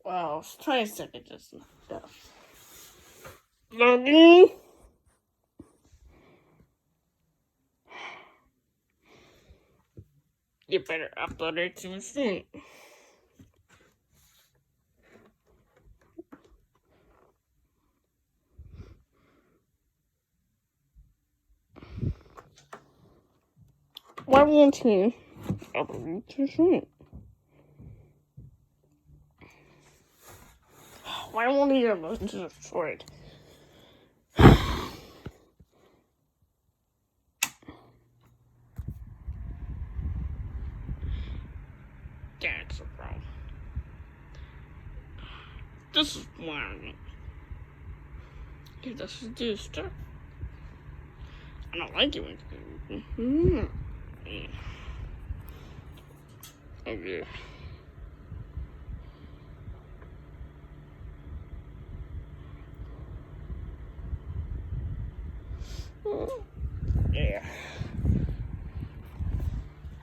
Wow, try a second just now. Loading. You better upload it to soon. Why won't you upload it too soon? Why won't you upload it to destroyed? That's a problem. This is why this is do stuff. I don't like it when okay. Yeah.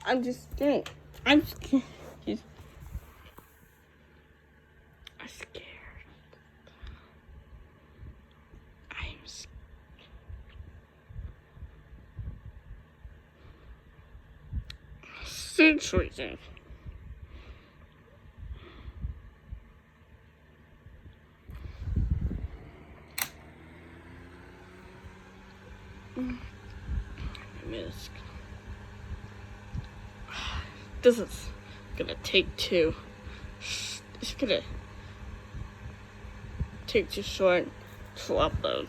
I'm just scared. I'm scared. I'm scared. I'm scared. Situation. Miss. This is gonna take two. It's gonna take too short to upload.